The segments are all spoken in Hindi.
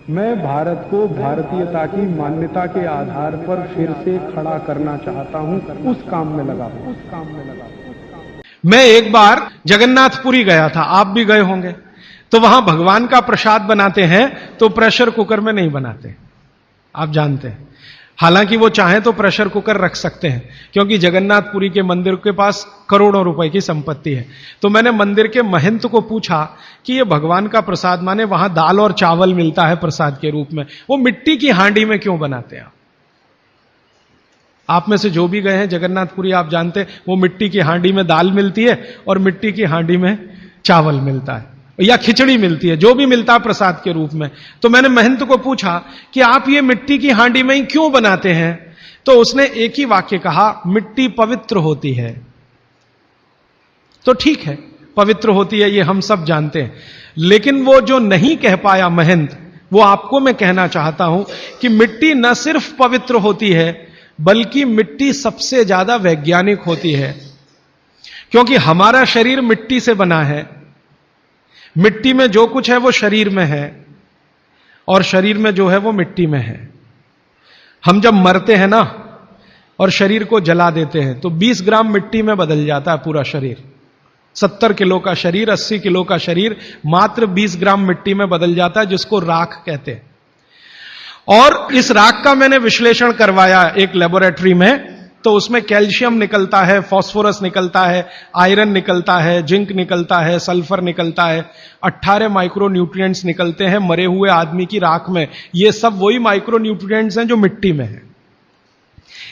मैं भारत को भारतीयता की मान्यता के आधार पर फिर से खड़ा करना चाहता हूं, उस काम में लगा हूं। मैं एक बार जगन्नाथपुरी गया था, आप भी गए होंगे। तो वहां भगवान का प्रसाद बनाते हैं तो प्रेशर कुकर में नहीं बनाते, आप जानते हैं। हालांकि वो चाहें तो प्रेशर कुकर रख सकते हैं, क्योंकि जगन्नाथपुरी के मंदिर के पास करोड़ों रुपए की संपत्ति है। तो मैंने मंदिर के महंत को पूछा कि ये भगवान का प्रसाद, माने वहां दाल और चावल मिलता है प्रसाद के रूप में, वो मिट्टी की हांडी में क्यों बनाते हैं? आप में से जो भी गए हैं जगन्नाथपुरी, आप जानते हैं वो मिट्टी की हांडी में दाल मिलती है और मिट्टी की हांडी में चावल मिलता है या खिचड़ी मिलती है, जो भी मिलता है प्रसाद के रूप में। तो मैंने महंत को पूछा कि आप ये मिट्टी की हांडी में ही क्यों बनाते हैं? तो उसने एक ही वाक्य कहा, मिट्टी पवित्र होती है। तो ठीक है, पवित्र होती है, ये हम सब जानते हैं। लेकिन वो जो नहीं कह पाया महंत, वो आपको मैं कहना चाहता हूं कि मिट्टी न सिर्फ पवित्र होती है, बल्कि मिट्टी सबसे ज्यादा वैज्ञानिक होती है। क्योंकि हमारा शरीर मिट्टी से बना है, मिट्टी में जो कुछ है वो शरीर में है, और शरीर में जो है वो मिट्टी में है। हम जब मरते हैं ना और शरीर को जला देते हैं तो 20 ग्राम मिट्टी में बदल जाता है पूरा शरीर। 70 किलो का शरीर, 80 किलो का शरीर मात्र 20 ग्राम मिट्टी में बदल जाता है, जिसको राख कहते हैं। और इस राख का मैंने विश्लेषण करवाया एक लेबोरेटरी में, तो उसमें कैल्शियम निकलता है, फास्फोरस निकलता है, आयरन निकलता है, जिंक निकलता है, सल्फर निकलता है, 18 माइक्रो न्यूट्रिएंट्स निकलते हैं मरे हुए आदमी की राख में। ये सब वही माइक्रो न्यूट्रिएंट्स हैं जो मिट्टी में है।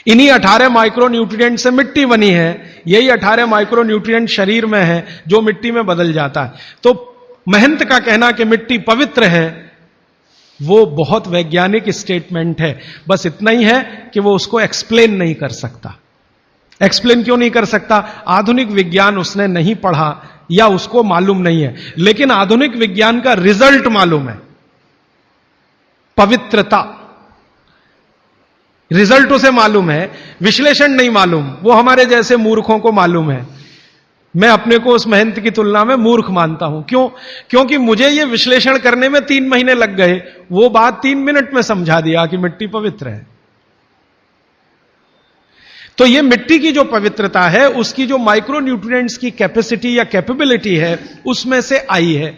इन्हीं 18 माइक्रो न्यूट्रिएंट से मिट्टी बनी है, यही 18 माइक्रो न्यूट्रिएंट शरीर में है जो मिट्टी में बदल जाता है। तो महंत का कहना कि मिट्टी पवित्र है, वो बहुत वैज्ञानिक स्टेटमेंट है। बस इतना ही है कि वो उसको एक्सप्लेन नहीं कर सकता। एक्सप्लेन क्यों नहीं कर सकता? आधुनिक विज्ञान उसने नहीं पढ़ा या उसको मालूम नहीं है। लेकिन आधुनिक विज्ञान का रिजल्ट मालूम है, पवित्रता। रिजल्ट उसे मालूम है, विश्लेषण नहीं मालूम। वो हमारे जैसे मूर्खों को मालूम है। मैं अपने को उस महंत की तुलना में मूर्ख मानता हूं। क्यों? क्योंकि मुझे यह विश्लेषण करने में 3 महीने लग गए, वो बात 3 मिनट में समझा दिया कि मिट्टी पवित्र है। तो यह मिट्टी की जो पवित्रता है, उसकी जो माइक्रो न्यूट्रिएंट्स की कैपेसिटी या कैपेबिलिटी है, उसमें से आई है।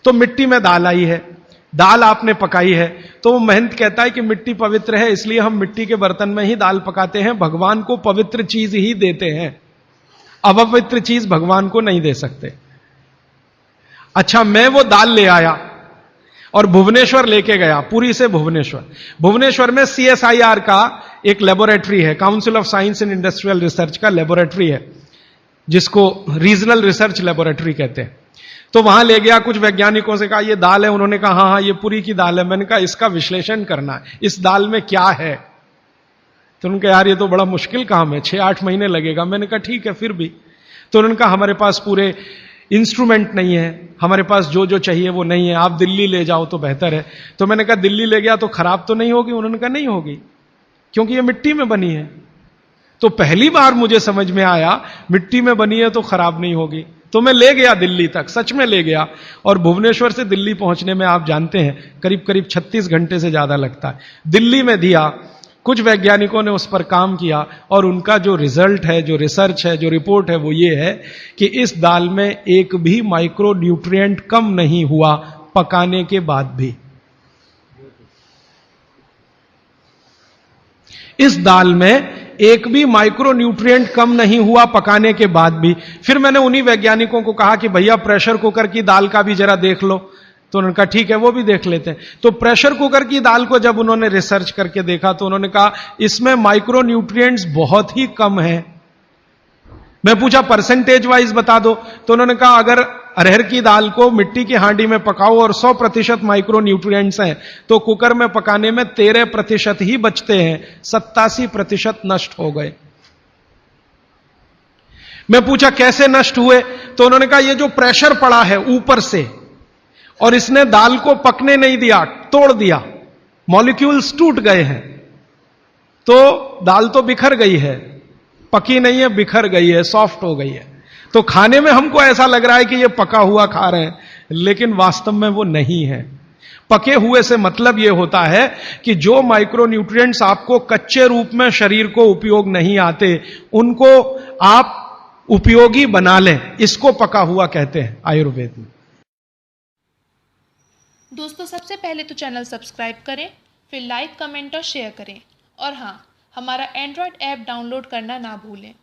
तो मिट्टी में दाल आई है, दाल आपने पकाई है, तो वो महंत कहता है कि मिट्टी पवित्र है, इसलिए हम मिट्टी के बर्तन में ही दाल पकाते हैं। भगवान को पवित्र चीज ही देते हैं, अपवित्र चीज भगवान को नहीं दे सकते। अच्छा, मैं वो दाल ले आया और भुवनेश्वर लेके गया, पुरी से भुवनेश्वर। भुवनेश्वर में CSIR का एक लेबोरेटरी है, council of science and industrial research का लेबोरेटरी है, जिसको रीजनल रिसर्च लेबोरेटरी कहते हैं। तो वहां ले गया, कुछ वैज्ञानिकों से कहा ये दाल है, उन्होंने कहा हाँ हाँ ये पुरी की दाल है। मैंने कहा इसका विश्लेषण करना है, इस दाल में क्या है? तो उन्होंने कहा यार ये तो बड़ा मुश्किल काम है, 6-8 महीने लगेगा। मैंने कहा ठीक है, फिर भी। तो उन्होंने कहा हमारे पास पूरे इंस्ट्रूमेंट नहीं है, हमारे पास जो जो चाहिए वो नहीं है, आप दिल्ली ले जाओ तो बेहतर है। तो मैंने कहा दिल्ली ले गया तो खराब तो नहीं होगी? उन्होंने कहा नहीं होगी, क्योंकि ये मिट्टी में बनी है। तो पहली बार मुझे समझ में आया मिट्टी में बनी है तो खराब नहीं होगी। तो मैं ले गया दिल्ली तक, सच में ले गया। और भुवनेश्वर से दिल्ली पहुंचने में आप जानते हैं करीब करीब 36 घंटे से ज्यादा लगता है। दिल्ली में दिया, कुछ वैज्ञानिकों ने उस पर काम किया और उनका जो रिजल्ट है, जो रिसर्च है, जो रिपोर्ट है, वो ये है कि इस दाल में एक भी माइक्रो न्यूट्रिएंट कम नहीं हुआ पकाने के बाद भी। इस दाल में एक भी माइक्रो न्यूट्रिएंट कम नहीं हुआ पकाने के बाद भी। फिर मैंने उन्हीं वैज्ञानिकों को कहा कि भैया प्रेशर कुकर की दाल का भी जरा देख लो। तो उन्होंने कहा ठीक है, वो भी देख लेते हैं। तो प्रेशर कुकर की दाल को जब उन्होंने रिसर्च करके देखा तो उन्होंने कहा इसमें माइक्रो न्यूट्रिएंट्स बहुत ही कम है। मैं पूछा परसेंटेज वाइज बता दो, तो उन्होंने कहा अगर अरहर की दाल को मिट्टी की हांडी में पकाओ और 100% माइक्रो न्यूट्रिएंट्स हैं, तो कुकर में पकाने में 13% ही बचते हैं, 87% नष्ट हो गए। मैं पूछा कैसे नष्ट हुए? तो उन्होंने कहा ये जो प्रेशर पड़ा है ऊपर से और इसने दाल को पकने नहीं दिया, तोड़ दिया, मॉलिक्यूल्स टूट गए हैं, तो दाल तो बिखर गई है, पकी नहीं है, बिखर गई है, सॉफ्ट हो गई है। तो खाने में हमको ऐसा लग रहा है कि ये पका हुआ खा रहे हैं, लेकिन वास्तव में वो नहीं है। पके हुए से मतलब यह होता है कि जो माइक्रोन्यूट्रिएंट्स आपको कच्चे रूप में शरीर को उपयोग नहीं आते, उनको आप उपयोगी बना लें, इसको पका हुआ कहते हैं आयुर्वेद में। दोस्तों, सबसे पहले तो चैनल सब्सक्राइब करें, फिर लाइक, कमेंट और शेयर करें, और हाँ, हमारा एंड्रॉयड ऐप डाउनलोड करना ना भूलें।